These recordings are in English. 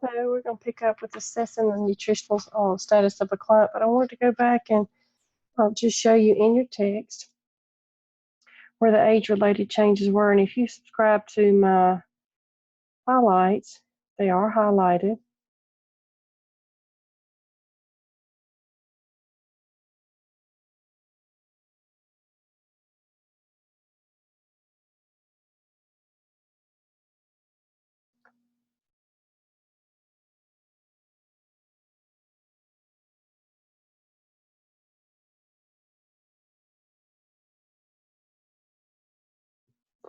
So we're going to pick up with assessing the nutritional status of a client, but I wanted to go back and just show you in your text where the age-related changes were. And if you subscribe to my highlights, they are highlighted.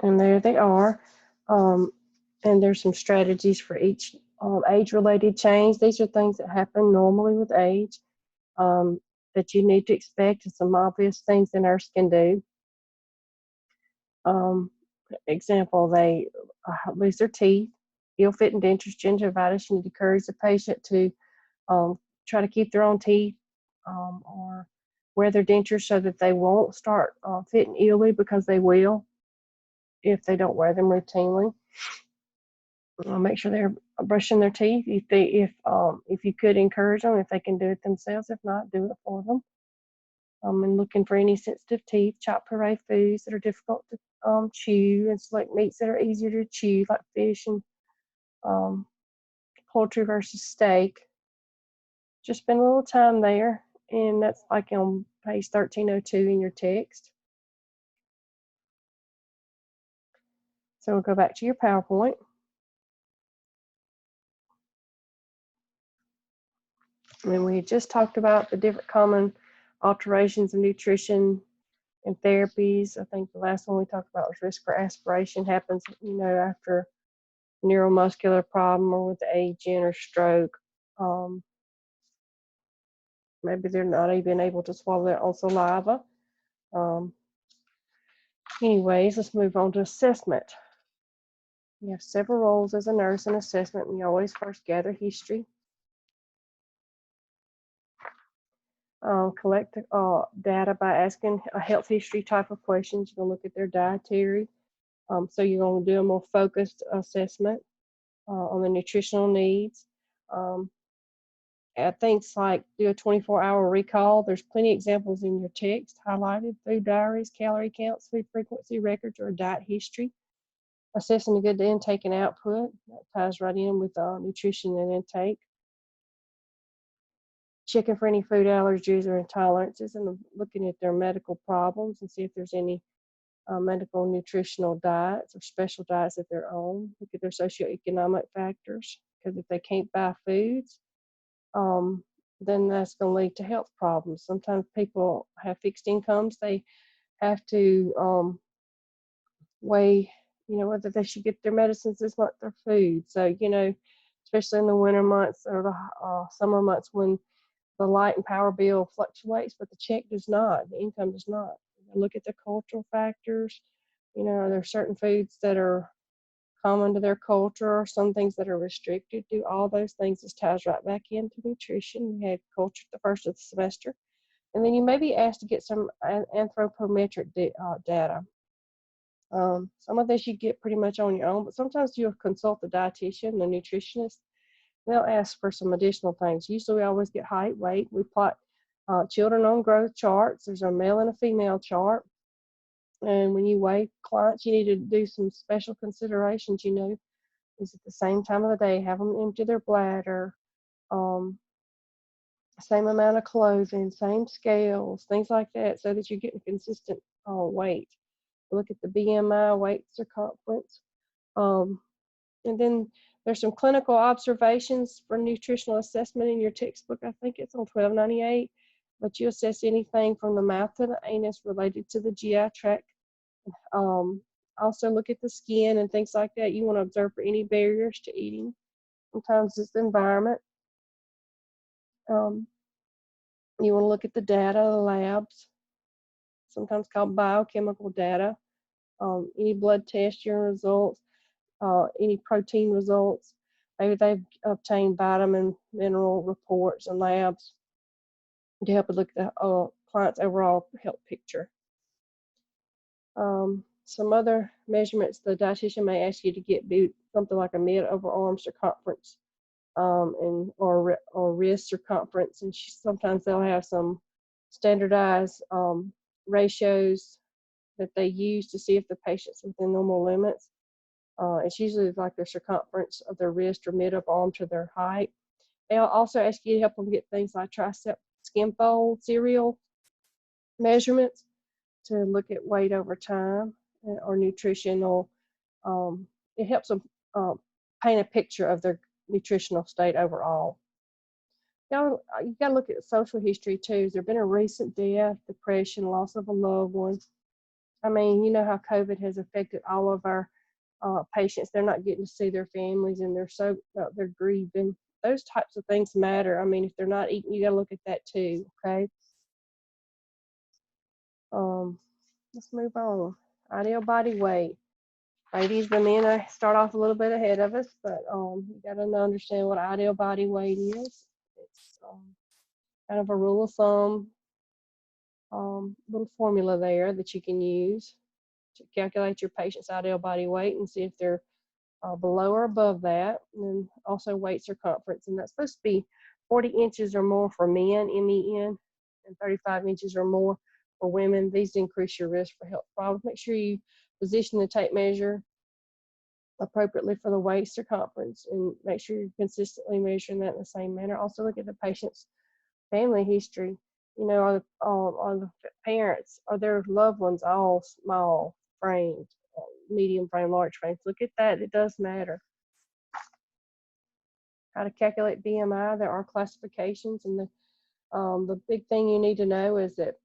And there they are. Um, and there's some strategies for each age-related change. These are things that happen normally with age um, that you need to expect, and some obvious things the nurse can do. Um, Example, they lose their teeth, ill-fitting dentures, gingivitis. You need to encourage the patient to try to keep their own teeth or wear their dentures so that they won't start fitting illy, because they will if they don't wear them routinely. Make sure they're brushing their teeth. If you could encourage them, if they can do it themselves. If not, do it for them. And looking for any sensitive teeth, chop puree foods that are difficult to chew, and select meats that are easier to chew, like fish and um, poultry versus steak. Just spend a little time there, and that's like on page 1302 in your text. So we'll go back to your PowerPoint. And we just talked about the different common alterations in nutrition and therapies. I think the last one we talked about was risk for aspiration happens, after neuromuscular problem or with aging or stroke. Maybe they're not even able to swallow their own saliva. Anyways, let's move on to assessment. You have several roles as a nurse in assessment, and you always first gather history. Collect data by asking a health history type of questions. You're going to look at their dietary. So you're going to do a more focused assessment on the nutritional needs. Things like do a 24-hour recall. There's plenty of examples in your text highlighted: food diaries, calorie counts, food frequency records, or diet history. Assessing the good intake and output. That ties right in with nutrition and intake. Checking for any food allergies or intolerances, and looking at their medical problems and see if there's any medical nutritional diets or special diets that they're on. Look at their socioeconomic factors, because if they can't buy foods, then that's going to lead to health problems. Sometimes people have fixed incomes. They have to weigh, whether they should get their medicines this month or food. So, especially in the winter months or the summer months when the light and power bill fluctuates, but the check does not, the income does not. Look at the cultural factors. There are certain foods that are common to their culture, or some things that are restricted. Do all those things. This ties right back into nutrition. You had culture at the first of the semester. And then you may be asked to get some anthropometric data. Some of this you get pretty much on your own, but sometimes you'll consult the dietitian, the nutritionist. They'll ask for some additional things. Usually we always get height, weight. We plot children on growth charts. There's a male and a female chart. And when you weigh clients, you need to do some special considerations. Is it the same time of the day? Have them empty their bladder. Same amount of clothing, same scales, things like that, so that you're getting consistent weight. Look at the BMI, weight circumference. And then there's some clinical observations for nutritional assessment in your textbook. I think it's on 1298. But you assess anything from the mouth to the anus related to the GI tract. Also look at the skin and things like that. You want to observe for any barriers to eating. Sometimes it's the environment. You want to look at the data, the labs, sometimes called biochemical data, any blood test, urine results, any protein results. Maybe they've obtained vitamin, mineral reports and labs to help look at the client's overall health picture. Some other measurements the dietitian may ask you to get be something like a mid-overarm circumference or wrist circumference, and sometimes they'll have some standardized ratios that they use to see if the patient's within normal limits. It's usually like their circumference of their wrist or mid upper arm to their height. They'll also ask you to help them get things like tricep skin fold serial measurements to look at weight over time or nutritional. Um, it helps them paint a picture of their nutritional state overall. Now, you got to look at social history too. Has there been a recent death, depression, loss of a loved one? I mean, you know how COVID has affected all of our patients. They're not getting to see their families, and they're grieving. Those types of things matter. I mean, if they're not eating, you got to look at that too. Okay. Let's move on. Ideal body weight. Ladies, the men start off a little bit ahead of us, but you got to understand what ideal body weight is. It's kind of a rule of thumb, little formula there that you can use to calculate your patient's ideal body weight and see if they're below or above that, and then also weight circumference, and that's supposed to be 40 inches or more for men, MEN, and 35 inches or more for women. These increase your risk for health problems. Make sure you position the tape measure appropriately for the waist circumference, and make sure you're consistently measuring that in the same manner. Also look at the patient's family history. You know, are the parents, are their loved ones all small framed, medium frame, large frames? Look at that. It does matter. How to calculate BMI? There are classifications, and the big thing you need to know is that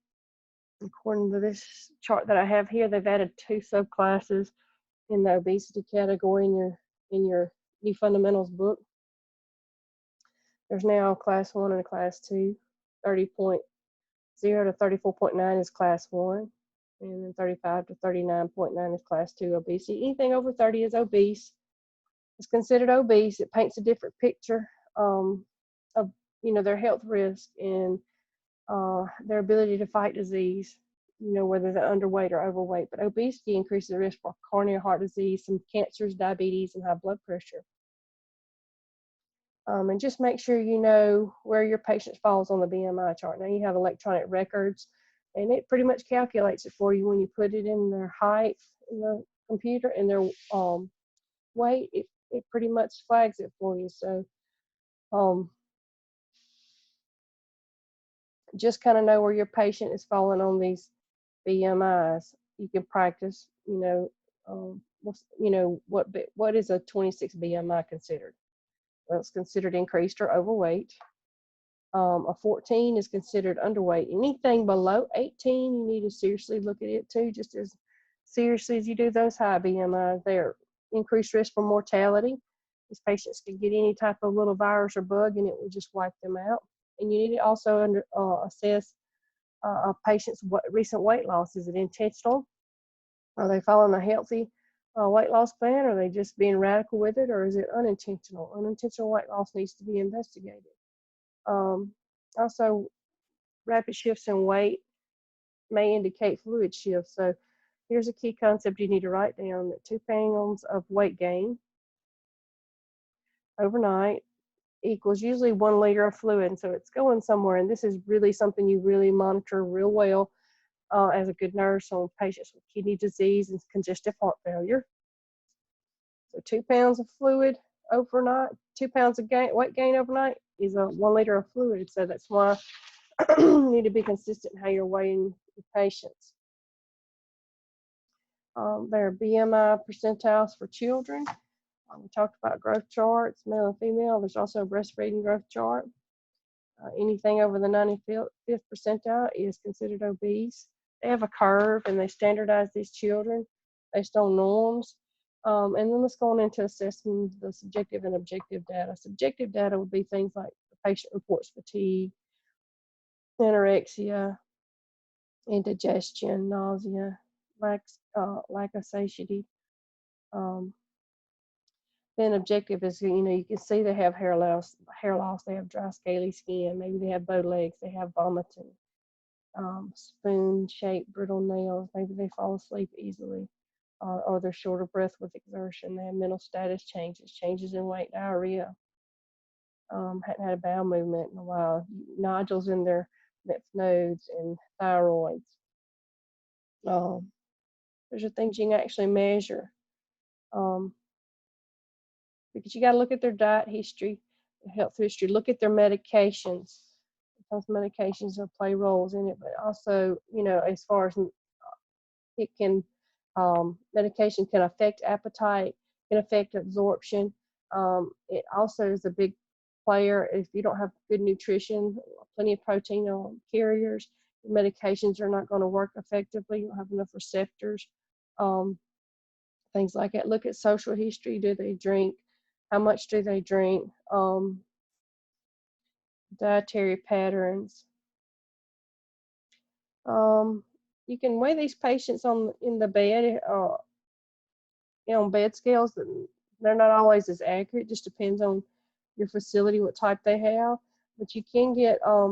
according to this chart that I have here, they've added 2 subclasses in the obesity category in your new fundamentals book. There's now class 1 and a class 2. 30.0 to 34.9 is class 1, and then 35 to 39.9 is class 2 obesity. Anything over 30 is obese. It's considered obese. It paints a different picture of their health risk and their ability to fight disease, whether they're underweight or overweight. But obesity increases the risk for coronary heart disease, some cancers, diabetes, and high blood pressure. And just make sure you know where your patient falls on the BMI chart. Now you have electronic records, and it pretty much calculates it for you when you put it in their height in the computer and their weight. It pretty much flags it for you. So just kind of know where your patient is falling on these BMIs. You can practice, what is a 26 BMI considered? Well, it's considered increased or overweight. A 14 is considered underweight. Anything below 18, you need to seriously look at it too, just as seriously as you do those high BMIs. They're increased risk for mortality. These patients can get any type of little virus or bug, and it will just wipe them out. And you need to also assess a patient's recent weight loss. Is it intentional? Are they following a healthy weight loss plan? Are they just being radical with it, or is it unintentional? Unintentional weight loss needs to be investigated. Also, rapid shifts in weight may indicate fluid shifts. So here's a key concept you need to write down: that 2 pounds of weight gain overnight equals usually 1 liter of fluid. And so it's going somewhere. And this is really something you really monitor real well as a good nurse on patients with kidney disease and congestive heart failure. So 2 pounds of fluid overnight, 2 pounds of weight gain overnight is a 1 liter of fluid. So that's why you need to be consistent in how you're weighing your patients. There are BMI percentiles for children. We talked about growth charts, male and female. There's also a breastfeeding growth chart. Anything over the 95th percentile is considered obese. They have a curve, and they standardize these children based on norms. And then let's go on into assessing the subjective and objective data. Subjective data would be things like the patient reports fatigue, anorexia, indigestion, nausea, lack of satiety. Then objective is, you can see they have hair loss, they have dry, scaly skin, maybe they have bow legs, they have vomiting, spoon-shaped brittle nails, maybe they fall asleep easily, or they're short of breath with exertion, they have mental status changes, changes in weight, diarrhea. hadn't had a bowel movement in a while, nodules in their lymph nodes and thyroids. Um, those are things you can actually measure. Um, because you got to look at their diet history, health history, look at their medications. Those medications will play roles in it, but also, as far as it can, medication can affect appetite, can affect absorption. It also is a big player if you don't have good nutrition, plenty of protein carriers. Medications are not going to work effectively. You don't have enough receptors. Um, Things like that. Look at social history. Do they drink? How much do they drink? Dietary patterns. You can weigh these patients in the bed, on bed scales. They're not always as accurate. Just depends on your facility, what type they have. But you can get a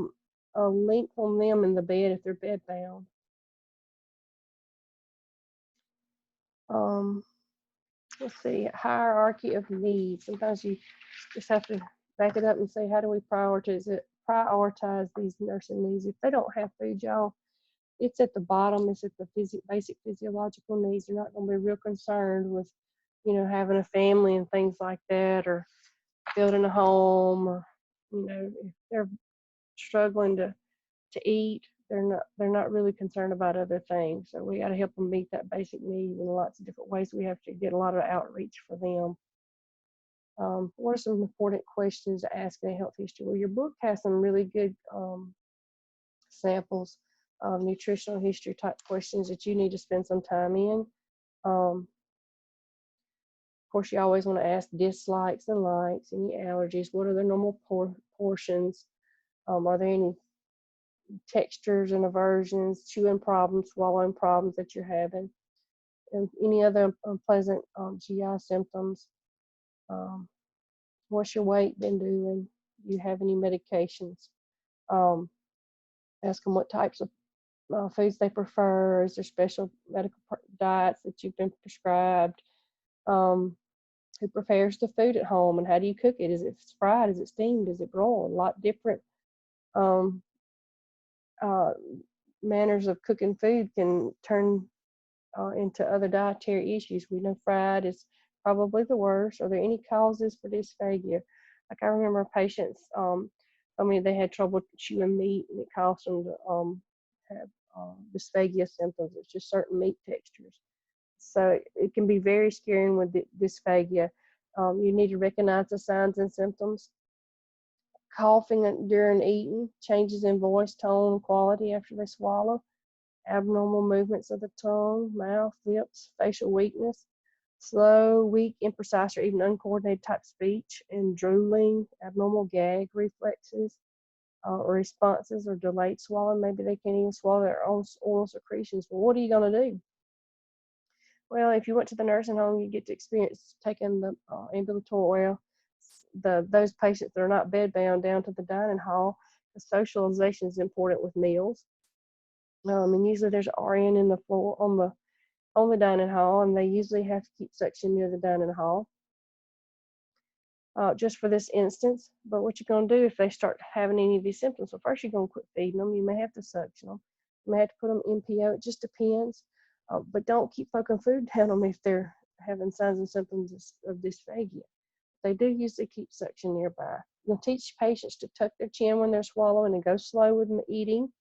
length on them in the bed if they're bed bound. Let's see, hierarchy of needs. Sometimes you just have to back it up and say, how do we prioritize these nursing needs? If they don't have food, y'all, it's at the bottom. It's at the basic physiological needs. They're not going to be real concerned with, having a family and things like that, or building a home, or if they're struggling to eat, they're not really concerned about other things. So we got to help them meet that basic need in lots of different ways. We have to get a lot of outreach for them. What are some important questions to ask in a health history? Well, your book has some really good samples of nutritional history type questions that you need to spend some time in. Of course, you always want to ask dislikes and likes, any allergies, what are their normal portions, are there any textures and aversions, chewing problems, swallowing problems that you're having, and any other unpleasant GI symptoms. What's your weight been doing? Do you have any medications? Ask them what types of foods they prefer. Is there special medical diets that you've been prescribed? Who prepares the food at home, and how do you cook it? Is it fried? Is it steamed? Is it broiled? A lot different um, manners of cooking food can turn into other dietary issues. We know fried is probably the worst. Are there any causes for dysphagia? Like I remember patients, they had trouble chewing meat, and it caused them to have dysphagia symptoms. It's just certain meat textures. So it can be very scary with dysphagia. You need to recognize the signs and symptoms. Coughing during eating, changes in voice tone, quality after they swallow, abnormal movements of the tongue, mouth, lips, facial weakness, slow, weak, imprecise, or even uncoordinated type speech, and drooling, abnormal gag reflexes, or responses, or delayed swallowing. Maybe they can't even swallow their own oral secretions. Well, what are you going to do? Well, if you went to the nursing home, you get to experience taking the ambulatory oil. Those patients that are not bedbound down to the dining hall. The socialization is important with meals. And usually there's RN in the floor on the dining hall, and they usually have to keep suction near the dining hall. Just for this instance. But what you're going to do if they start having any of these symptoms, so first you're going to quit feeding them. You may have to suction them. You may have to put them NPO. It just depends. But don't keep poking food down them if they're having signs and symptoms of dysphagia. They do usually keep suction nearby. You'll teach patients to tuck their chin when they're swallowing and go slow with the eating.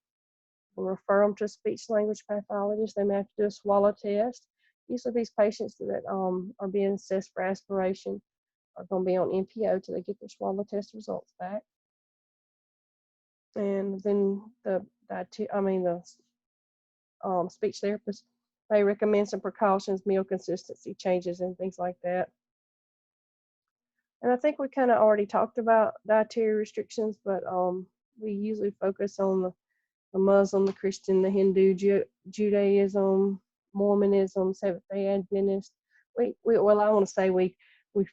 We'll refer them to a speech language pathologist. They may have to do a swallow test. Usually these patients that are being assessed for aspiration are going to be on NPO till they get their swallow test results back. And then the speech therapist may recommend some precautions, meal consistency changes, and things like that. And I think we kind of already talked about dietary restrictions, but we usually focus on the Muslim, the Christian, the Hindu, Judaism, Mormonism, Seventh-day Adventist. I want to say we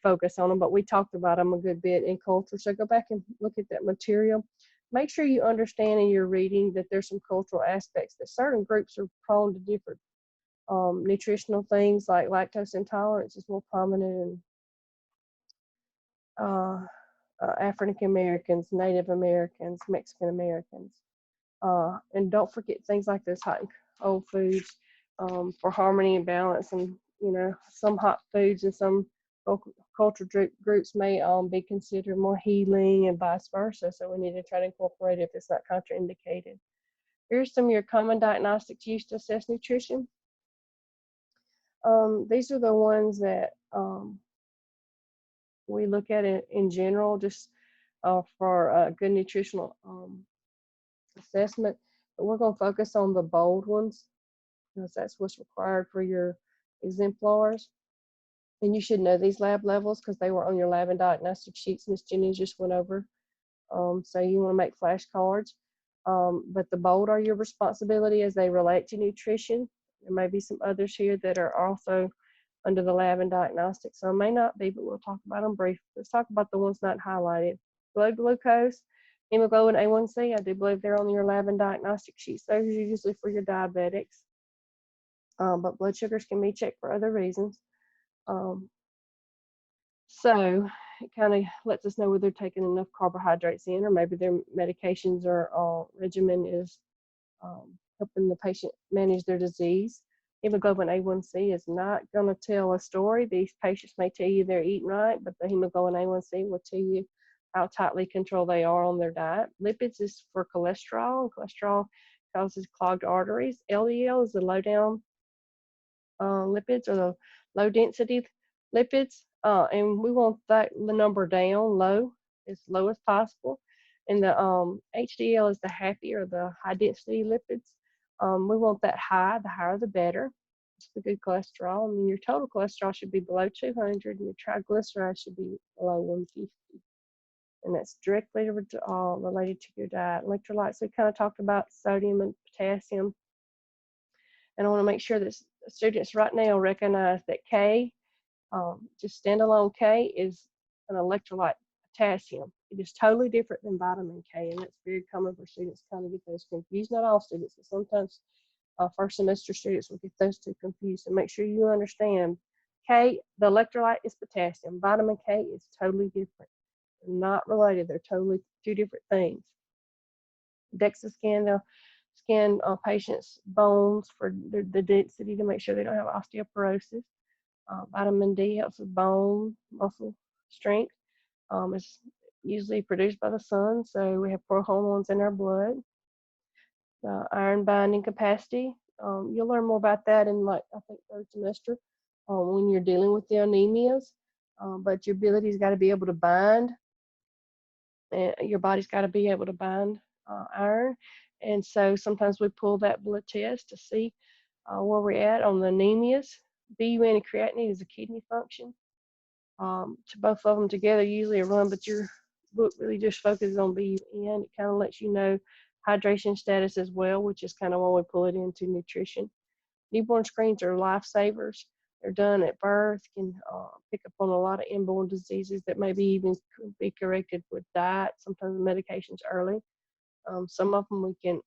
focus on them, but we talked about them a good bit in culture. So go back and look at that material. Make sure you understand in your reading that there's some cultural aspects, that certain groups are prone to different nutritional things, like lactose intolerance is more prominent in African Americans, Native Americans, Mexican Americans. And don't forget things like those hot and cold foods for harmony and balance. And, you know, some hot foods and some cultural groups may be considered more healing and vice versa. So we need to try to incorporate it if it's not contraindicated. Here's some of your common diagnostics used to assess nutrition. These are the ones that we look at it in general, just for a good nutritional assessment. But we're going to focus on the bold ones because that's what's required for your exemplars. And you should know these lab levels because they were on your lab and diagnostic sheets Miss Jenny just went over. So you want to make flashcards. But the bold are your responsibility as they relate to nutrition. There may be some others here that are also under the lab and diagnostics. Some may not be, but we'll talk about them briefly. Let's talk about the ones not highlighted. Blood glucose, hemoglobin A1C, I do believe they're on your lab and diagnostic sheets. Those are usually for your diabetics. But blood sugars can be checked for other reasons. So it kind of lets us know whether they're taking enough carbohydrates in, or maybe their medications or regimen is helping the patient manage their disease. Hemoglobin A1C is not going to tell a story. These patients may tell you they're eating right, but the hemoglobin A1C will tell you how tightly controlled they are on their diet. Lipids is for cholesterol, and cholesterol causes clogged arteries. LDL is the low down lipids, or the low density lipids, and we want that the number down low, as low as possible. And the HDL is the happy or the high density lipids. We want that high, the higher the better. It's the good cholesterol. I mean, your total cholesterol should be below 200, and your triglycerides should be below 150. And that's directly related to your diet. Electrolytes, we kind of talked about sodium and potassium. And I want to make sure that students right now recognize that K, just standalone K, is an electrolyte, potassium. It is totally different than vitamin K, and that's very common for students to kind of get those confused. Not all students, but sometimes first semester students will get those two confused. And make sure you understand K, the electrolyte is potassium. Vitamin K is totally different. They're not related. They're totally two different things. DEXA scan, they'll scan patients' bones for the density to make sure they don't have osteoporosis. Vitamin D helps with bone, muscle strength. It's usually produced by the sun, so we have prohormones in our blood. Iron binding capacity, you'll learn more about that in, like, I think, third semester when you're dealing with the anemias. But your ability's got to be able to bind, and your body's got to be able to bind iron. And so sometimes we pull that blood test to see where we're at on the anemias. BUN and creatinine is a kidney function. To both of them together, usually a run, but your book really just focuses on BUN. It kind of lets you know hydration status as well, which is kind of when we pull it into nutrition. Newborn screens are lifesavers. They're done at birth, can pick up on a lot of inborn diseases that maybe even could be corrected with diet, sometimes medications early. Some of them we can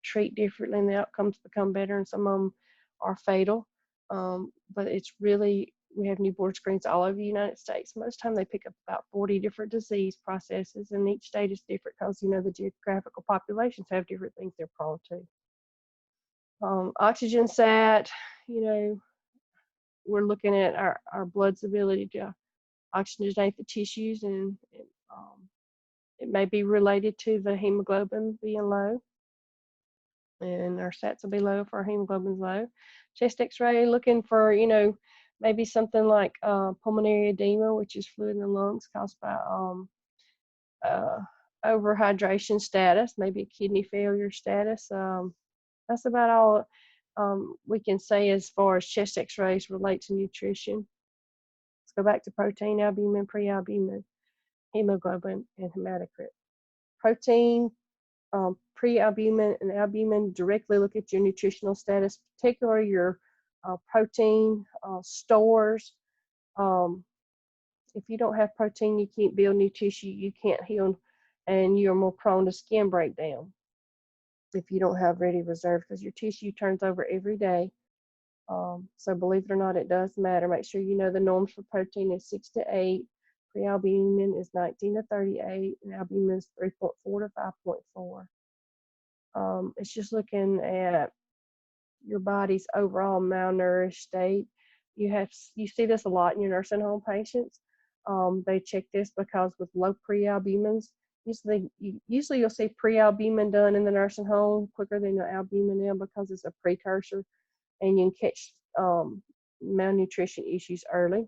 treat differently and the outcomes become better, and some of them are fatal. But it's really, we have newborn screens all over the United States. Most of the time they pick up about 40 different disease processes, and each state is different because, you know, the geographical populations have different things they're prone to. Oxygen sat, you know, we're looking at our blood's ability to oxygenate the tissues, and it may be related to the hemoglobin being low, and our sats will be low if our hemoglobin's low. Chest x-ray, looking for, you know, maybe something like pulmonary edema, which is fluid in the lungs caused by overhydration status, maybe a kidney failure status. That's about all we can say as far as chest x-rays relate to nutrition. Let's go back to protein, albumin, prealbumin, hemoglobin, and hematocrit. Protein, prealbumin, and albumin directly look at your nutritional status, particularly your protein stores. If you don't have protein, you can't build new tissue, you can't heal, and you're more prone to skin breakdown if you don't have ready reserves, because your tissue turns over every day. So believe it or not, it does matter. Make sure you know the norms for protein is 6 to 8. Prealbumin is 19 to 38, and albumin is 3.4 to 5.4. It's just looking at your body's overall malnourished state. You see this a lot in your nursing home patients. They check this because with low prealbumins, usually you'll see prealbumin done in the nursing home quicker than the albumin in because it's a precursor, and you can catch malnutrition issues early.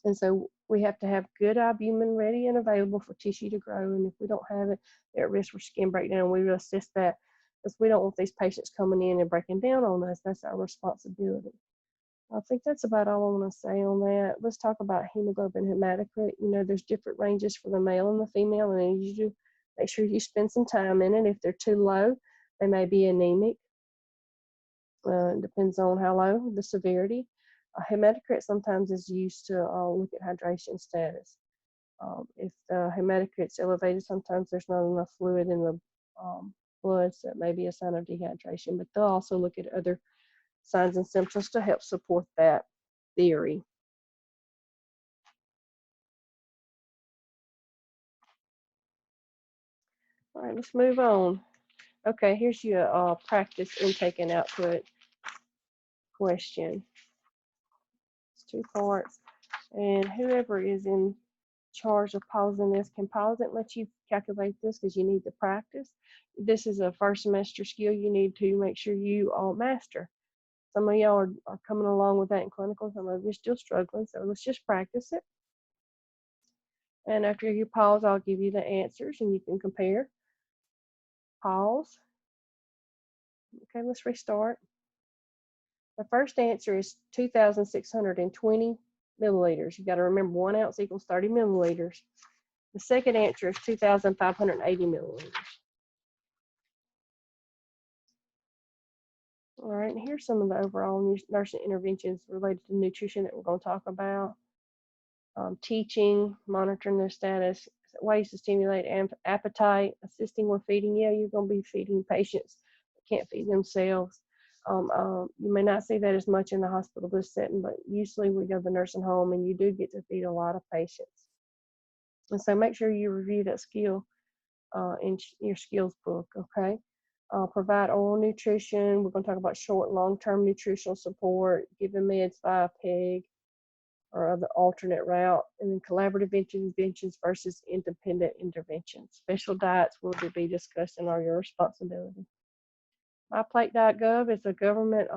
And so we have to have good albumin ready and available for tissue to grow. And if we don't have it, they're at risk for skin breakdown. We will assist that because we don't want these patients coming in and breaking down on us. That's our responsibility. I think that's about all I want to say on that. Let's talk about hemoglobin hematocrit. You know, there's different ranges for the male and the female, and you do make sure you spend some time in it. If they're too low, they may be anemic. It depends on how low, the severity. Hematocrit sometimes is used to look at hydration status. If the hematocrit's elevated, sometimes there's not enough fluid in the blood, so it may be a sign of dehydration. But they'll also look at other signs and symptoms to help support that theory. All right, let's move on. Okay, here's your practice intake and output question. It's 2 parts, and whoever is in charge of pausing this can pause it and let you calculate this because you need to practice. This is a first semester skill you need to make sure you all master. Some of y'all are coming along with that in clinical, some of you are still struggling, so let's just practice it. And after you pause, I'll give you the answers and you can compare. Pause. Okay, let's restart. The first answer is 2,620 milliliters. You got to remember 1 ounce equals 30 milliliters. The second answer is 2,580 milliliters. All right, and here's some of the overall nursing interventions related to nutrition that we're going to talk about. Teaching, monitoring their status, ways to stimulate appetite, assisting with feeding. Yeah, you're going to be feeding patients that can't feed themselves. You may not see that as much in the hospitalist setting, but usually we go to the nursing home and you do get to feed a lot of patients. And so make sure you review that skill in your skills book, okay? Provide oral nutrition. We're going to talk about short and long-term nutritional support, giving meds via PEG or other alternate route, and then collaborative interventions versus independent interventions. Special diets will be discussed and are your responsibility. MyPlate.gov is a government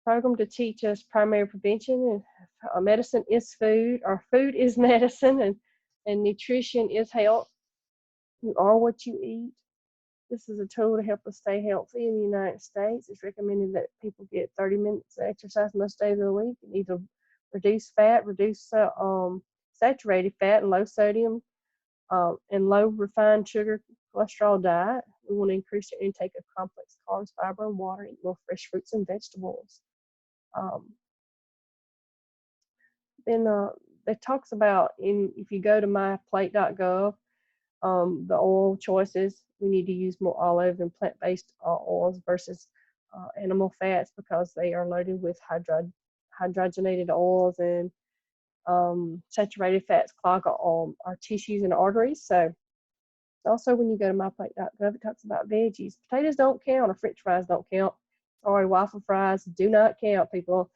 program to teach us primary prevention. And medicine is food, or food is medicine, and nutrition is health. You are what you eat. This is a tool to help us stay healthy in the United States. It's recommended that people get 30 minutes of exercise most days of the week and either reduce fat, reduce saturated fat and low sodium and low refined sugar cholesterol diet. We want to increase your intake of complex carbs, fiber, and water, eat more fresh fruits and vegetables. Then it talks about, if you go to myplate.gov, the oil choices, we need to use more olive and plant-based oils versus animal fats because they are loaded with hydrogenated oils, and saturated fats clog our tissues and arteries. So also when you go to myplate.gov, it talks about veggies. Potatoes don't count, or french fries don't count. Sorry, waffle fries do not count, people.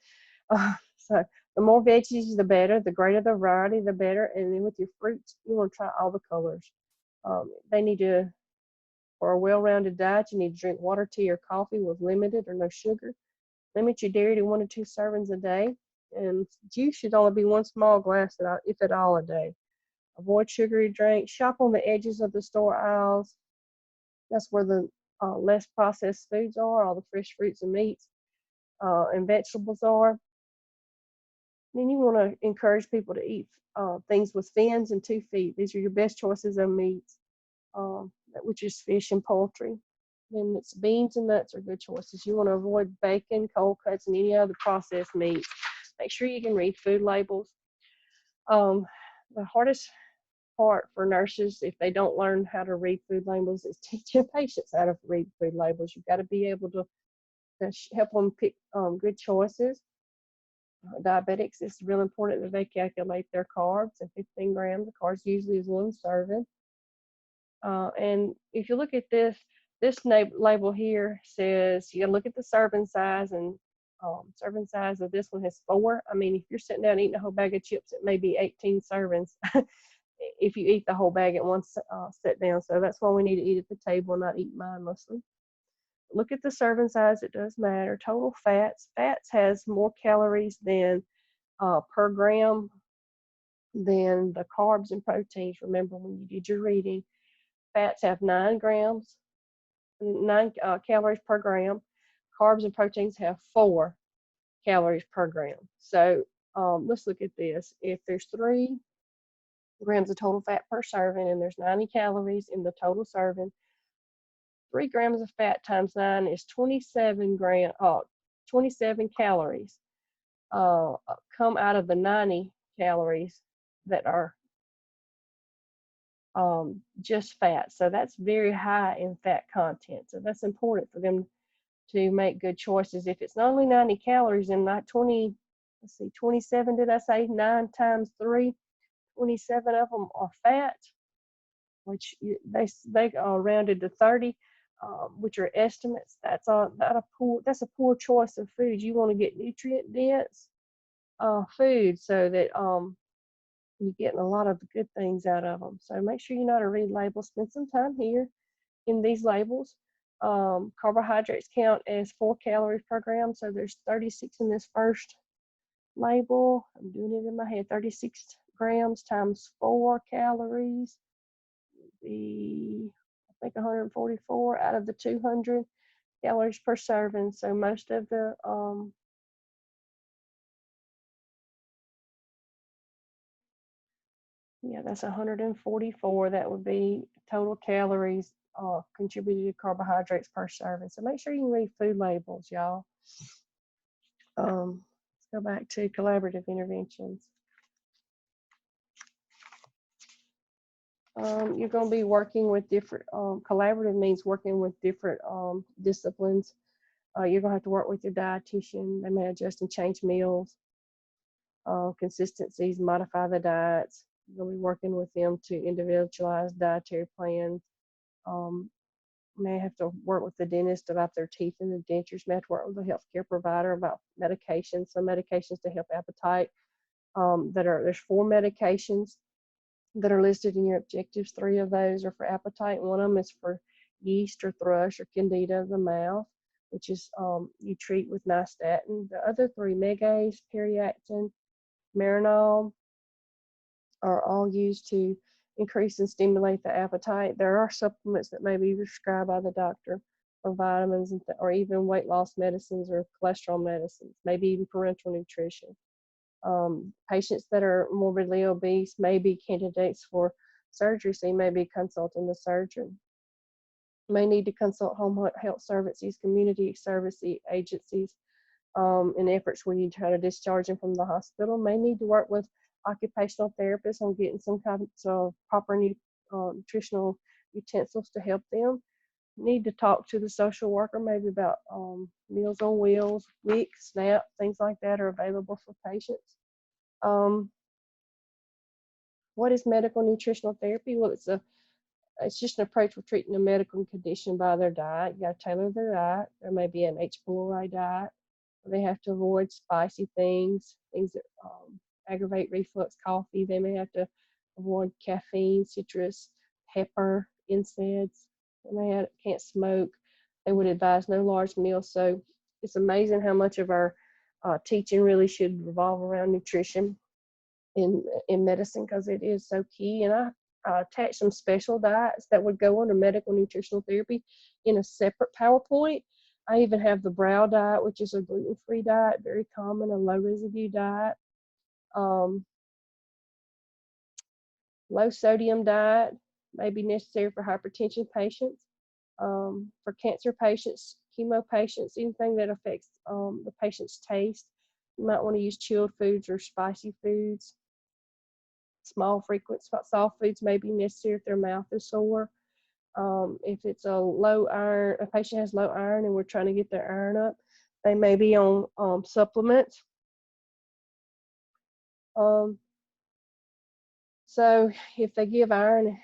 So the more veggies, the better. The greater the variety, the better. And then with your fruits, you want to try all the colors. For a well-rounded diet, you need to drink water, tea, or coffee with limited or no sugar. Limit your dairy to 1 to 2 servings a day. And juice should only be 1 small glass, if at all, a day. Avoid sugary drinks. Shop on the edges of the store aisles. That's where the less processed foods are, all the fresh fruits and meats and vegetables are. Then you want to encourage people to eat things with fins and 2 feet. These are your best choices of meats, which is fish and poultry. Then it's beans and nuts are good choices. You want to avoid bacon, cold cuts, and any other processed meats. Make sure you can read food labels. The hardest part for nurses, if they don't learn how to read food labels, is teaching patients how to read food labels. You've got to be able to help them pick good choices. Diabetics, it's real important that they calculate their carbs, and 15 grams of carbs usually is one serving. And if you look at this label here says you gotta look at the serving size, and serving size of this one has 4. I mean, if you're sitting down eating a whole bag of chips, it may be 18 servings if you eat the whole bag at one sit down. So that's why we need to eat at the table and not eat mindlessly. Look at the serving size, it does matter. Total fats. Fats has more calories than per gram than the carbs and proteins. Remember when you did your reading, fats have 9 calories per gram. Carbs and proteins have 4 calories per gram. So let's look at this. If there's 3 grams of total fat per serving and there's 90 calories in the total serving, 3 grams of fat times 9 is 27 calories come out of the 90 calories that are just fat. So that's very high in fat content. So that's important for them to make good choices. If it's only 90 calories and not 27, did I say? 9 times 3, 27 of them are fat, which they rounded to 30, which are estimates. That's a poor choice of food. You want to get nutrient dense food so that you're getting a lot of the good things out of them. So make sure you know how to read labels. Spend some time here in these labels. Carbohydrates count as 4 calories per gram. So there's 36 in this first label. I'm doing it in my head. 36 grams times 4 calories. I think 144 out of the 200 calories per serving. So most of the that's 144. That would be total calories contributed to carbohydrates per serving. So make sure you read food labels, y'all. Let's go back to collaborative interventions. You're going to be working with different, collaborative means working with different disciplines. You're going to have to work with your dietitian. They may adjust and change meals, consistencies, modify the diets. You're going to be working with them to individualize dietary plans. May have to work with the dentist about their teeth and the dentures. May have to work with the healthcare provider about medications. Some medications to help appetite. There's 4 medications that are listed in your objectives. 3 of those are for appetite. One of them is for yeast or thrush or candida of the mouth, which is you treat with nystatin. The other 3, Megace, Periactin, Marinol, are all used to increase and stimulate the appetite. There are supplements that may be prescribed by the doctor, or vitamins, or even weight loss medicines or cholesterol medicines, maybe even parenteral nutrition. Patients that are morbidly obese may be candidates for surgery, so you may be consulting the surgeon. You may need to consult home health services, community service agencies, in efforts where you try to discharge them from the hospital. May need to work with occupational therapists on getting some kind of proper nutritional utensils to help them. Need to talk to the social worker maybe about Meals on Wheels, WIC, SNAP, things like that are available for patients. What is medical nutritional therapy? Well, it's just an approach for treating a medical condition by their diet. You got to tailor their diet. There may be an H. pylori diet. They have to avoid spicy things that aggravate reflux, coffee. They may have to avoid caffeine, citrus, pepper, NSAIDs. They can't smoke. They would advise no large meals. So it's amazing how much of our teaching really should revolve around nutrition in medicine, because it is so key. And I attached some special diets that would go under medical nutritional therapy in a separate PowerPoint. I even have the brow diet, which is a gluten-free diet, very common, a low residue diet. Low sodium diet may be necessary for hypertension patients, for cancer patients, chemo patients, anything that affects the patient's taste. You might want to use chilled foods or spicy foods. Small frequent soft foods may be necessary if their mouth is sore. If it's a patient has low iron and we're trying to get their iron up, they may be on supplements. Um, so if they give iron,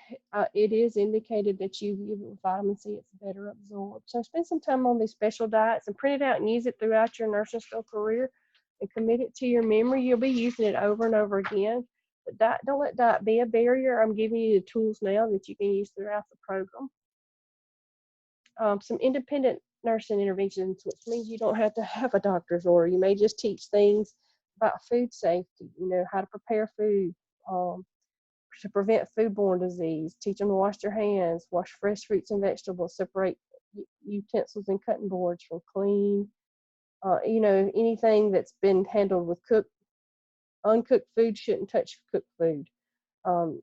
it is indicated that you give it with vitamin C, it's better absorbed. So spend some time on these special diets and print it out and use it throughout your nursing school career and commit it to your memory. You'll be using it over and over again. But don't let diet be a barrier. I'm giving you the tools now that you can use throughout the program. Some independent nursing interventions, which means you don't have to have a doctor's order. You may just teach things about food safety, how to prepare food, to prevent foodborne disease, teach them to wash their hands, wash fresh fruits and vegetables, separate utensils and cutting boards from clean, anything that's been handled with uncooked food shouldn't touch cooked food. Um,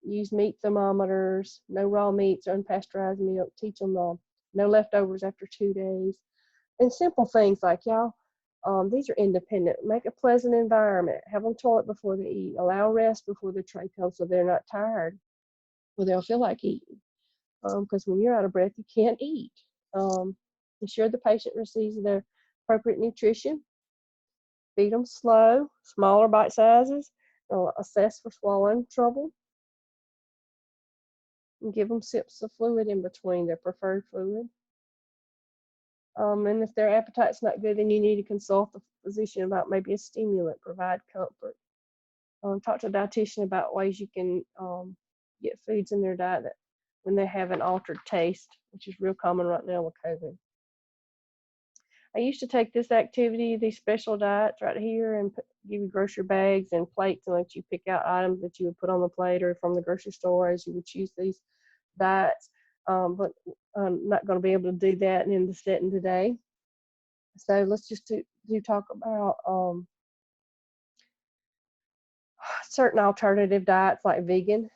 use meat thermometers, no raw meats, unpasteurized milk, teach them no leftovers after 2 days, and simple things like these are independent. Make a pleasant environment. Have them toilet before they eat. Allow rest before the tray comes so they're not tired or they'll feel like eating. Because when you're out of breath, you can't eat. Ensure the patient receives their appropriate nutrition. Feed them slow, smaller bite sizes. Assess for swallowing trouble. And give them sips of fluid in between, their preferred fluid. And if their appetite's not good, then you need to consult the physician about maybe a stimulant, provide comfort. Talk to a dietitian about ways you can get foods in their diet that when they have an altered taste, which is real common right now with COVID. I used to take this activity, these special diets right here, and give you grocery bags and plates and let you pick out items that you would put on the plate or from the grocery store as you would choose these diets. But I'm not going to be able to do that in the setting today. So let's just do talk about certain alternative diets like vegan.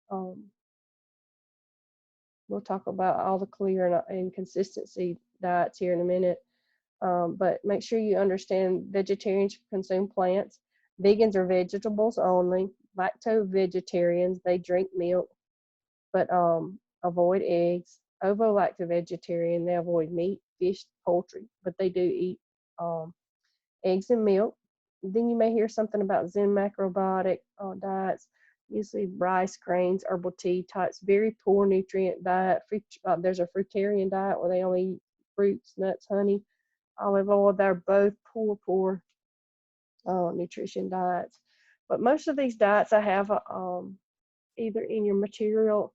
We'll talk about all the clear and consistency diets here in a minute. But make sure you understand vegetarians consume plants. Vegans are vegetables only. Lacto-vegetarians, they drink milk, but avoid eggs. Ovo-lacto-vegetarian, they avoid meat, fish, poultry, but they do eat eggs and milk. Then you may hear something about Zen macrobiotic diets, usually rice, grains, herbal tea types, very poor nutrient diet. There's a fruitarian diet where they only eat fruits, nuts, honey, olive oil. They're both poor nutrition diets. But most of these diets I have either in your material,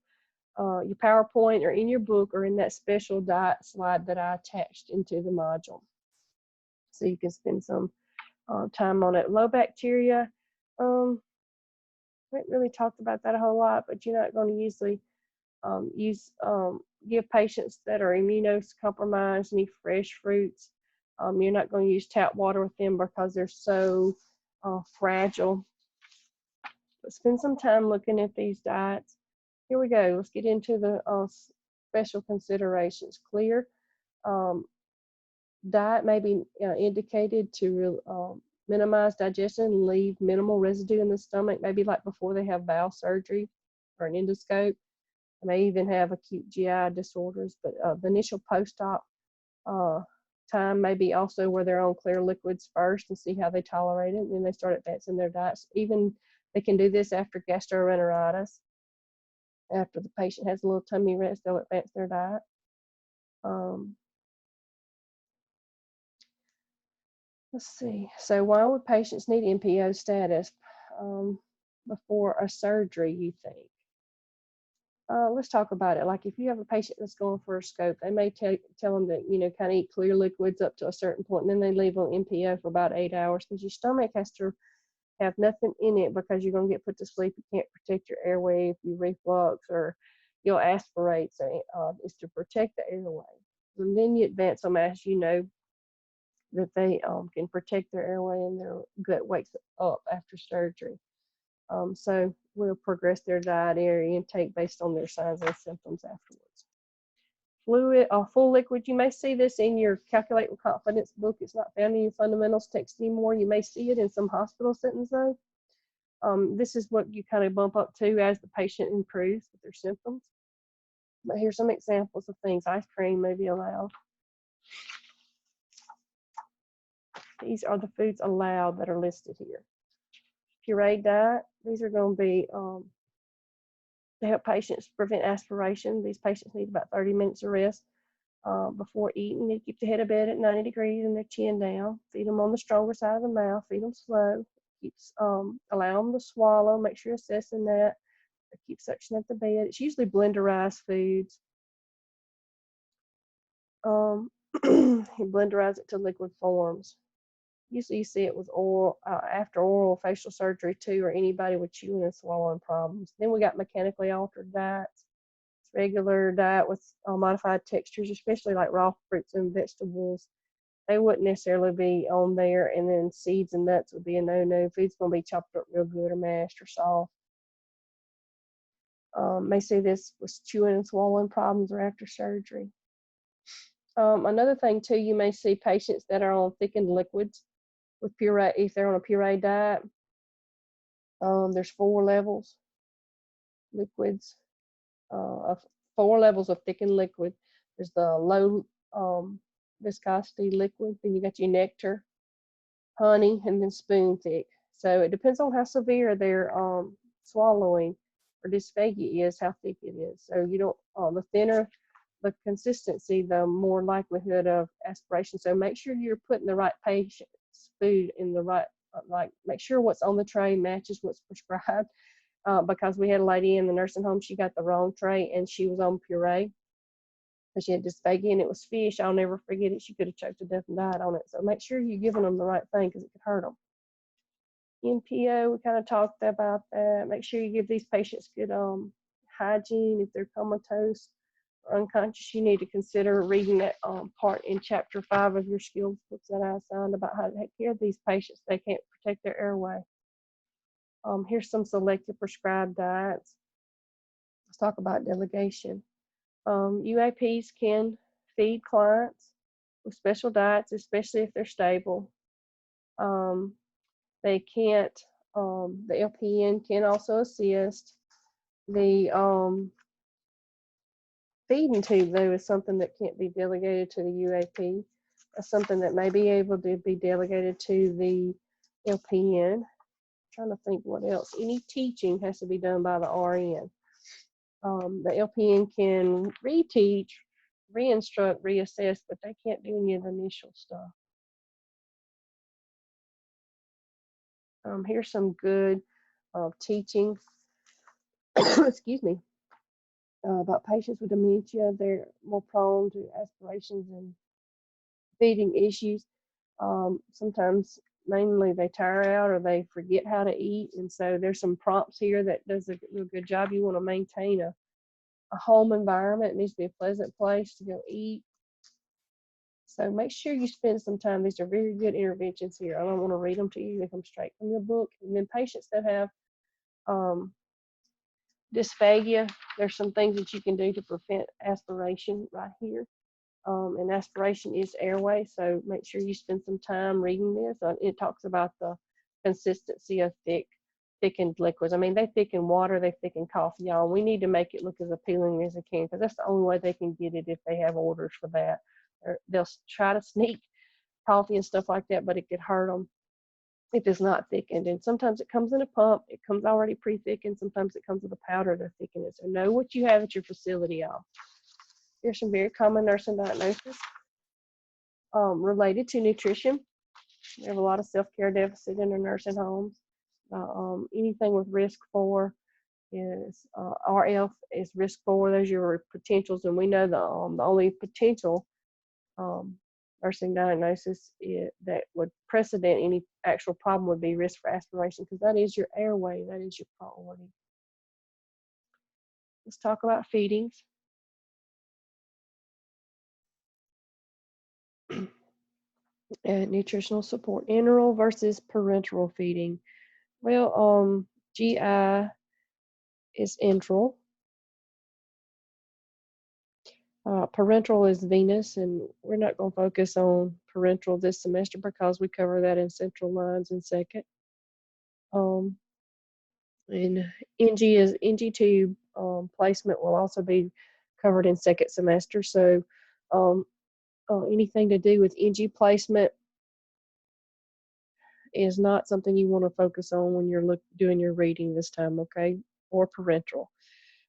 your PowerPoint, or in your book, or in that special diet slide that I attached into the module. So you can spend some time on it. Low bacteria, I haven't really talked about that a whole lot, but you're not going to usually give patients that are immunocompromised any fresh fruits. You're not going to use tap water with them because they're so fragile. But spend some time looking at these diets. Here we go. Let's get into the special considerations. Clear diet may be indicated to minimize digestion and leave minimal residue in the stomach, maybe like before they have bowel surgery or an endoscope. They may even have acute GI disorders, but the initial post-op time may be also where they're on clear liquids first and see how they tolerate it, and then they start advancing their diets. Even they can do this after gastroenteritis. After the patient has a little tummy rest, they'll advance their diet. Let's see. So why would patients need NPO status before a surgery, you think? Let's talk about it. Like if you have a patient that's going for a scope, they may tell them to, kind of eat clear liquids up to a certain point, and then they leave on NPO for about 8 hours because your stomach has to have nothing in it because you're going to get put to sleep. You can't protect your airway if you reflux or you'll aspirate. So it's to protect the airway. And then you advance them as you know that they can protect their airway and their gut wakes up after surgery. So we'll progress their dietary intake based on their signs and symptoms afterwards. Fluid or full liquid, you may see this in your Calculate with Confidence book. It's not found in your fundamentals text anymore. You may see it in some hospital settings though. This is what you kind of bump up to as the patient improves with their symptoms. But here's some examples of things. Ice cream may be allowed. These are the foods allowed that are listed here. pureed diet. These are going to be to help patients prevent aspiration. These patients need about 30 minutes of rest before eating. They keep the head of bed at 90 degrees and their chin down. Feed them on the stronger side of the mouth. Feed them slow. Keeps allow them to swallow. Make sure you're assessing that. Keep suction at the bed. It's usually blenderized foods. You blenderize it to liquid forms. Usually you see it with oral after oral facial surgery too, or anybody with chewing and swallowing problems. Then we got mechanically altered diets. It's regular diet with modified textures, especially like raw fruits and vegetables. They wouldn't necessarily be on there, and then seeds and nuts would be a no-no. Food's going to be chopped up real good or mashed or soft. May see this with chewing and swallowing problems or after surgery. Another thing too, you may see patients that are on thickened liquids with puree, if they're on a puree diet. There's 4 levels liquids, 4 levels of thickened liquid. There's the low viscosity liquid, then you got your nectar, honey, and then spoon thick. So it depends on how severe their swallowing or dysphagia is, how thick it is. So you don't, the thinner the consistency, the more likelihood of aspiration. So make sure you're putting the right patient's food in the right, make sure what's on the tray matches what's prescribed. Because we had a lady in the nursing home, she got the wrong tray and she was on puree because she had dysphagia and it was fish. I'll never forget it. She could have choked to death and died on it. So make sure you're giving them the right thing because it could hurt them. NPO, we kind of talked about that. Make sure you give these patients good hygiene. If they're comatose or unconscious, you need to consider reading that part in chapter 5 of your skills books that I assigned about how to take care of these patients. They can't protect their airway. Here's some selected prescribed diets. Let's talk about delegation. UAPs can feed clients with special diets, especially if they're stable. They can't, the LPN can also assist. The feeding tube, though, is something that can't be delegated to the UAP. That's something that may be able to be delegated to the LPN. I'm trying to think what else. Any teaching has to be done by the RN. The LPN can reteach, re-instruct, reassess, but they can't do any of the initial stuff. Here's some good teaching, excuse me, about patients with dementia. They're more prone to aspirations and feeding issues. Sometimes mainly they tire out or they forget how to eat, and so there's some prompts here that does a real good job. You want to maintain a home environment. It needs to be a pleasant place to go eat. So make sure you spend some time. These are very good interventions here. I don't want to read them to you. They come straight from your book. And then patients that have dysphagia, there's some things that you can do to prevent aspiration right here. And aspiration is airway, so make sure you spend some time reading this. It talks about the consistency of thickened liquids. I mean, they thicken water, they thicken coffee, y'all. We need to make it look as appealing as it can, because that's the only way they can get it if they have orders for that. They'll try to sneak coffee and stuff like that, but it could hurt them if it's not thickened. And sometimes it comes in a pump, it comes already pre-thickened. Sometimes it comes with a powder to thicken it. So know what you have at your facility, y'all. Here's some very common nursing diagnoses related to nutrition. We have a lot of self-care deficit in our nursing homes. Anything with risk 4 is RF is risk 4. Those are your potentials, and we know the only potential nursing diagnosis that would precedent any actual problem would be risk for aspiration, because that is your airway, that is your priority. Let's talk about feedings. And nutritional support, enteral versus parenteral feeding. Well, GI is enteral. Parenteral is venous, and we're not going to focus on parenteral this semester because we cover that in central lines in second. And NG tube placement will also be covered in second semester. So anything to do with NG placement is not something you want to focus on when you're doing your reading this time, okay? Or parenteral,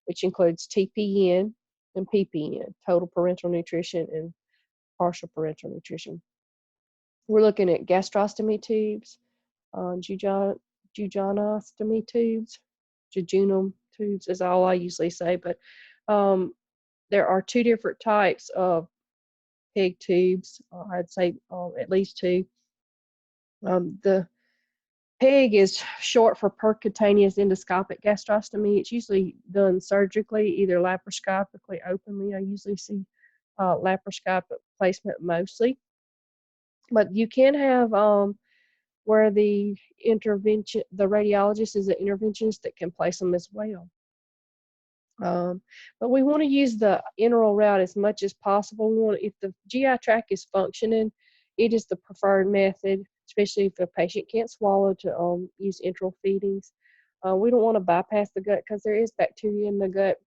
which includes TPN and PPN, total parenteral nutrition and partial parenteral nutrition. We're looking at gastrostomy tubes, jejunostomy tubes, jejunum tubes is all I usually say, but there are two different types of PEG tubes. I'd say at least two. The PEG is short for percutaneous endoscopic gastrostomy. It's usually done surgically, either laparoscopically, openly. I usually see laparoscopic placement mostly. But you can have where the radiologist is an interventionist that can place them as well. But we want to use the enteral route as much as possible. If the GI tract is functioning, it is the preferred method, especially if a patient can't swallow, to use enteral feedings. We don't want to bypass the gut because there is bacteria in the gut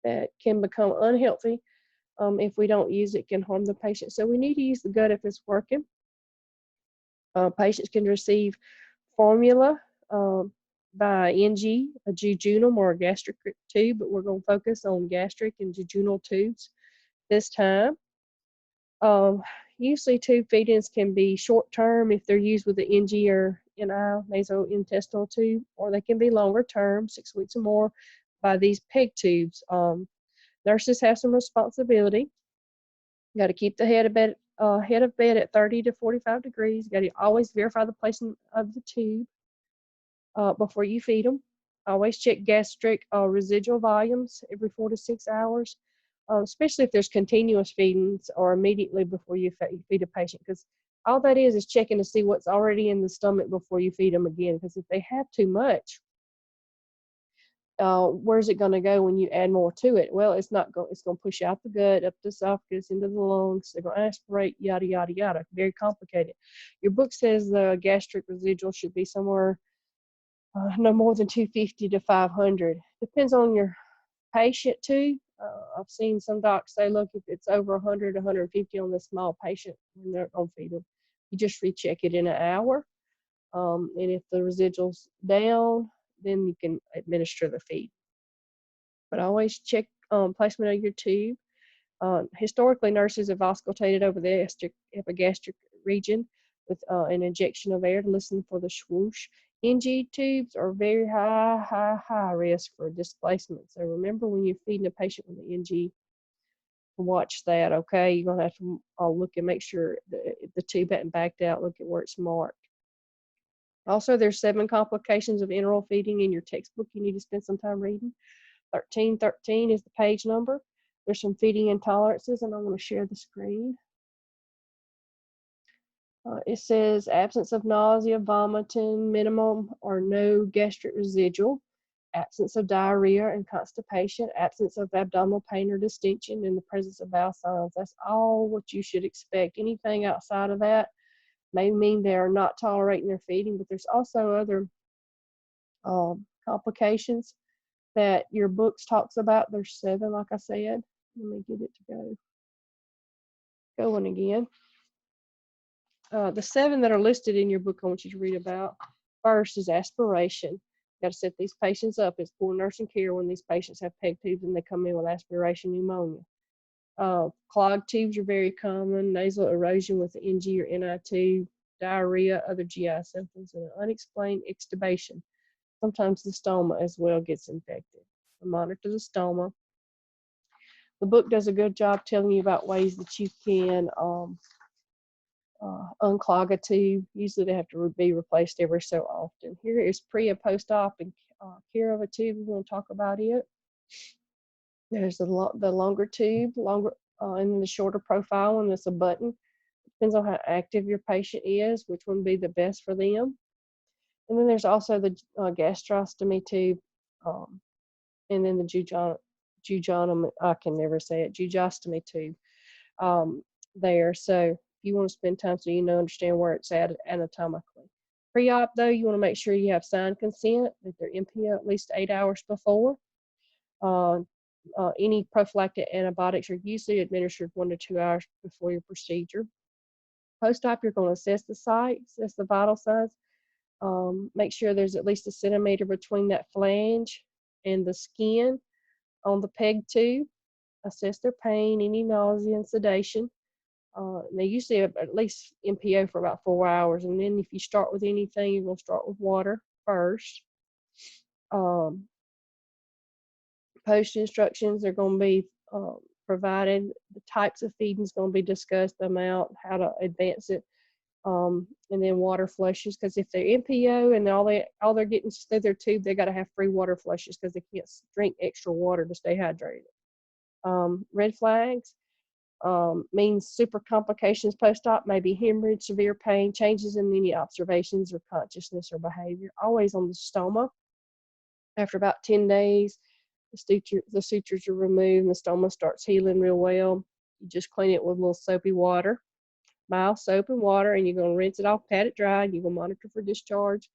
that can become unhealthy. If we don't use it, can harm the patient. So we need to use the gut if it's working. Patients can receive formula by NG, a jejunum or a gastric tube, but we're going to focus on gastric and jejunal tubes this time. Usually tube feedings can be short-term if they're used with the NG or NI, nasointestinal tube, or they can be longer-term, 6 weeks or more, by these PEG tubes. Nurses have some responsibility. You got to keep the head of bed at 30 to 45 degrees. You got to always verify the placement of the tube before you feed them. Always check gastric residual volumes every 4 to 6 hours, especially if there's continuous feedings or immediately before you feed a patient, because all that is checking to see what's already in the stomach before you feed them again, because if they have too much, where's it going to go when you add more to it? Well, it's going to push out the gut, up the esophagus, into the lungs. They're going to aspirate, yada, yada, yada. Very complicated. Your book says the gastric residual should be somewhere no more than 250 to 500. Depends on your patient too. I've seen some docs say, look, if it's over 100, 150 on the small patient, when they're going to feed them, you just recheck it in an hour. And if the residual's down, then you can administer the feed. But always check placement of your tube. Historically, nurses have auscultated over the epigastric region with an injection of air to listen for the swoosh. NG tubes are very high risk for displacement. So remember, when you're feeding a patient with an NG, watch that, okay? You're going to have to look and make sure the tube hadn't backed out. Look at where it's marked. Also, there's 7 complications of enteral feeding in your textbook you need to spend some time reading. 1313 is the page number. There's some feeding intolerances, and I want to share the screen. It says absence of nausea, vomiting, minimum or no gastric residual, absence of diarrhea and constipation, absence of abdominal pain or distension, in the presence of bowel signs. That's all what you should expect. Anything outside of that may mean they're not tolerating their feeding, but there's also other complications that your books talks about. There's 7, like I said. Let me get it to going again. The 7 that are listed in your book I want you to read about. First is aspiration. You got to set these patients up as poor nursing care when these patients have PEG tubes and they come in with aspiration pneumonia. Clogged tubes are very common. Nasal erosion with the NG or NI tube, diarrhea, other GI symptoms, and an unexplained extubation. Sometimes the stoma as well gets infected. Monitor the stoma. The book does a good job telling you about ways that you can unclog a tube. Usually they have to be replaced every so often. Here is pre and post-op and care of a tube. We're going to talk about it. There's the longer tube, and the shorter profile, and there's a button. Depends on how active your patient is, which one would be the best for them. And then there's also the gastrostomy tube, and then the jejunum, I can never say it, jejunostomy tube there. So if you want to spend time so you understand where it's at anatomically. Pre-op, though, you want to make sure you have signed consent, that they're NPO at least 8 hours before. Any prophylactic antibiotics are usually administered 1 to 2 hours before your procedure. Post-op, you're going to assess the site, assess the vital signs. Make sure there's at least a centimeter between that flange and the skin on the peg tube. Assess their pain, any nausea and sedation. And they usually have at least NPO for about 4 hours. And then if you start with anything, you're going to start with water first. Post instructions are going to be provided. The types of feeding is going to be discussed, the amount, how to advance it, and then water flushes. Because if they're NPO and all they're getting through their tube, they got to have free water flushes because they can't drink extra water to stay hydrated. Red flags means super complications post-op, maybe hemorrhage, severe pain, changes in any observations or consciousness or behavior. Always on the stoma. After about 10 days, the sutures are removed and the stoma starts healing real well. You just clean it with a little soapy water, mild soap and water, and you're going to rinse it off, pat it dry, and you're going to monitor for discharge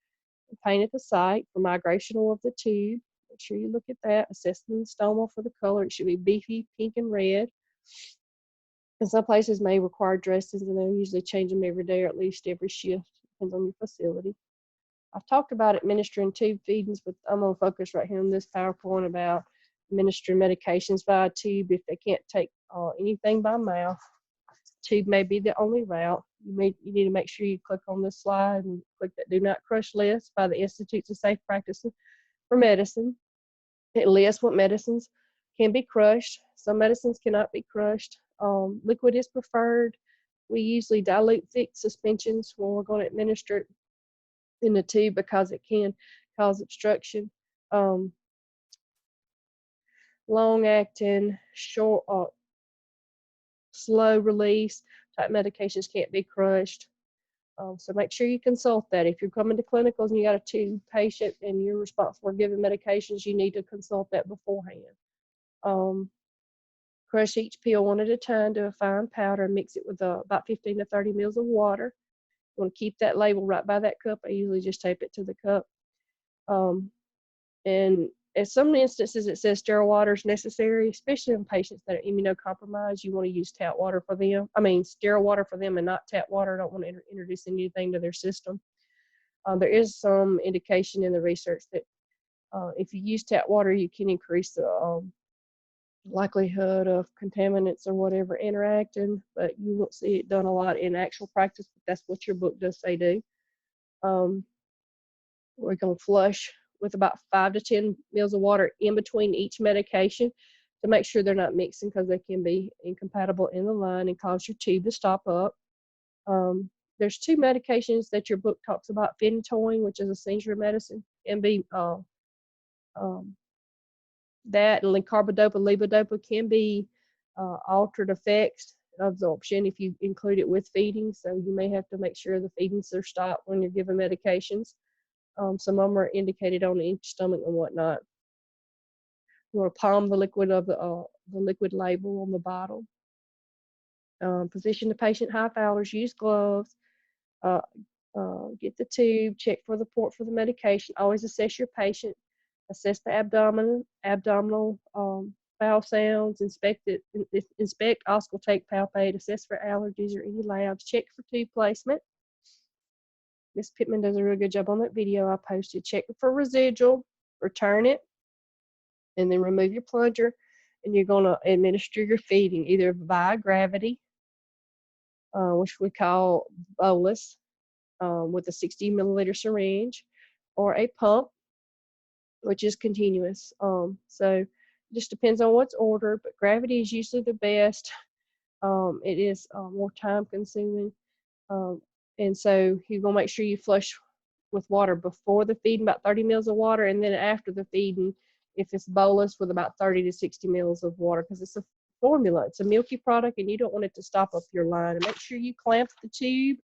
and pain at the site for migration of the tube. Make sure you look at that, assessing the stoma for the color. It should be beefy, pink, and red. And some places may require dressings, and they'll usually change them every day or at least every shift. Depends on your facility. I've talked about administering tube feedings, but I'm going to focus right here on this PowerPoint about administering medications via tube if they can't take anything by mouth. Tube may be the only route. You need to make sure you click on this slide and click that Do Not Crush list by the Institutes of Safe Practice for Medicine. It lists what medicines can be crushed. Some medicines cannot be crushed. Liquid is preferred. We usually dilute thick suspensions when we're going to administer it in the tube because it can cause obstruction. Long-acting, short, slow release type medications can't be crushed. So make sure you consult that. If you're coming to clinicals and you got a tube patient and you're responsible for giving medications, you need to consult that beforehand. Crush each pill one at a time to a fine powder and mix it with about 15 to 30 mils of water. You want to keep that label right by that cup. I usually just tape it to the cup. And in some instances, it says sterile water is necessary, especially in patients that are immunocompromised. You want to use tap water for them. Sterile water for them and not tap water. I don't want to introduce anything to their system. There is some indication in the research that if you use tap water, you can increase the likelihood of contaminants or whatever interacting, but you won't see it done a lot in actual practice, but that's what your book does say do. We're going to flush with about 5 to 10 mils of water in between each medication to make sure they're not mixing, because they can be incompatible in the line and cause your tube to stop up. There's 2 medications that your book talks about: phenytoin, which is a seizure medicine, and that and carbidopa, levodopa can be altered effects of absorption if you include it with feeding. So you may have to make sure the feedings are stopped when you're giving medications. Some of them are indicated on each stomach and whatnot. You want to palm the liquid of the liquid label on the bottle. Position the patient high hours. Use gloves. Get the tube. Check for the port for the medication. Always assess your patient. Assess the abdominal bowel sounds. Inspect, auscultate, palpate. Assess for allergies or any labs. Check for tube placement. Miss Pittman does a really good job on that video I posted. Check for residual, return it, and then remove your plunger, and you're going to administer your feeding either via gravity, which we call bolus, with a 60 milliliter syringe, or a pump, which is continuous. So it just depends on what's ordered, but gravity is usually the best. It is more time consuming. And so you're going to make sure you flush with water before the feeding, about 30 mils of water, and then after the feeding, if it's bolus, with about 30 to 60 mils of water, because it's a formula. It's a milky product, and you don't want it to stop up your line. And make sure you clamp the tube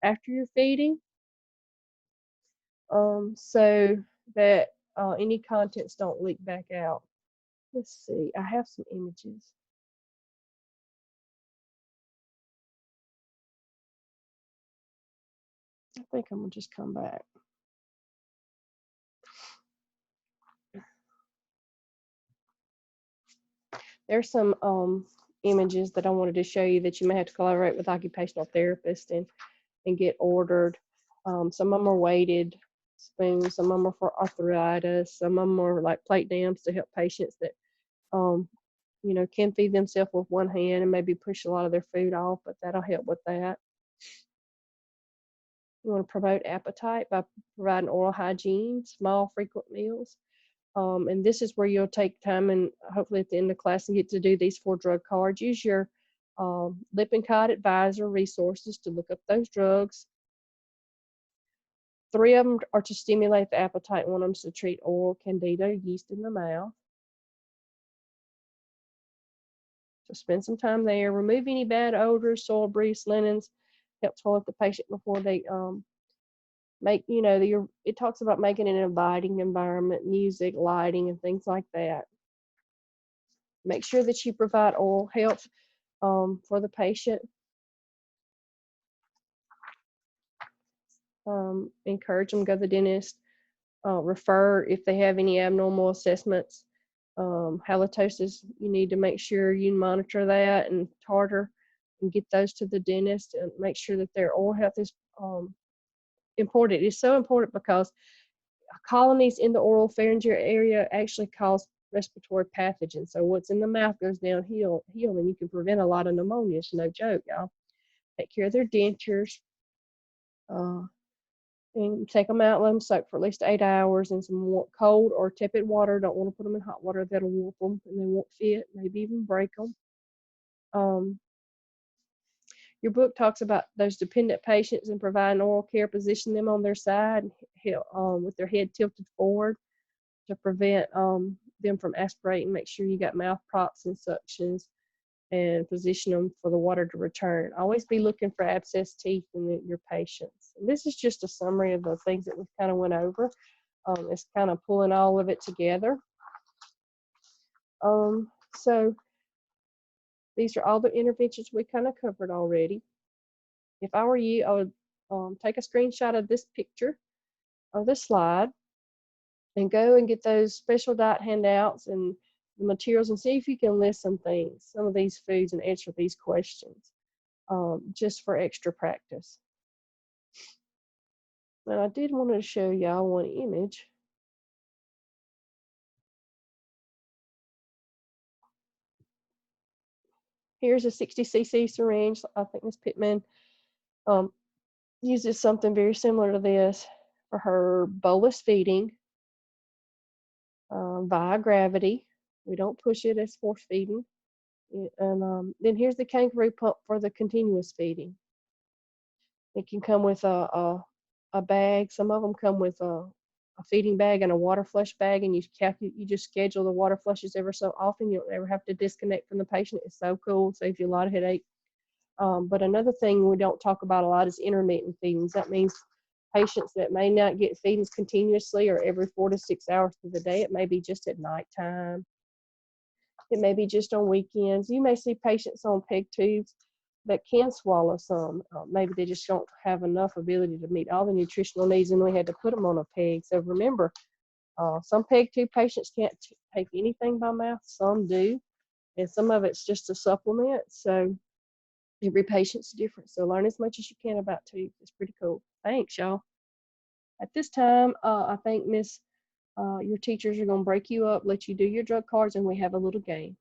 after you're feeding, so that any contents don't leak back out. Let's see, I have some images. I think I'm gonna just come back. There's some images that I wanted to show you that you may have to collaborate with occupational therapists and get ordered. Some of them are weighted spoons, some of them are for arthritis, some of them are like plate dams to help patients that, can feed themselves with one hand and maybe push a lot of their food off, but that'll help with that. You want to promote appetite by providing oral hygiene, small, frequent meals. And this is where you'll take time and hopefully at the end of class and get to do these 4 drug cards. Use your Lippincott Advisor resources to look up those drugs. 3 of them are to stimulate the appetite. 1 of them is to treat oral candida, yeast in the mouth. So spend some time there. Remove any bad odors, soil, grease, linens. Help toilet the patient before they make, it talks about making an inviting environment, music, lighting, and things like that. Make sure that you provide oral health for the patient. Encourage them to go to the dentist. Refer if they have any abnormal assessments. Halitosis, you need to make sure you monitor that, and tartar, and get those to the dentist and make sure that their oral health is important. It's so important because colonies in the oral pharyngeal area actually cause respiratory pathogens. So what's in the mouth goes downhill, and you can prevent a lot of pneumonia. It's no joke, y'all. Take care of their dentures. And take them out, let them soak for at least 8 hours in some cold or tepid water. Don't want to put them in hot water. That'll warp them and they won't fit, maybe even break them. Your book talks about those dependent patients and providing oral care. Position them on their side with their head tilted forward to prevent them from aspirating. Make sure you got mouth props and suctions, and position them for the water to return. Always be looking for abscessed teeth in your patients. And this is just a summary of the things that we kind of went over. It's kind of pulling all of it together. So these are all the interventions we kind of covered already. If I were you, I would take a screenshot of this picture of this slide and go and get those special diet handouts and the materials and see if you can list some things, some of these foods, and answer these questions just for extra practice. And I did want to show y'all one image. Here's a 60cc syringe. I think Ms. Pittman uses something very similar to this for her bolus feeding via gravity. We don't push it as force feeding. And then here's the kangaroo pump for the continuous feeding. It can come with a bag. Some of them come with a feeding bag and a water flush bag, and you just schedule the water flushes ever so often. You don't ever have to disconnect from the patient. It's so cool, saves you a lot of headache. But another thing we don't talk about a lot is intermittent feedings. That means patients that may not get feedings continuously or every 4 to 6 hours through the day. It may be just at nighttime. It may be just on weekends. You may see patients on PEG tubes that can swallow some. Maybe they just don't have enough ability to meet all the nutritional needs, and we had to put them on a PEG. So remember, some PEG tube patients can't take anything by mouth. Some do, and some of it's just a supplement. So every patient's different. So learn as much as you can about tubes. It's pretty cool. Thanks, y'all. At this time, I think your teachers are going to break you up, let you do your drug cards, and we have a little game.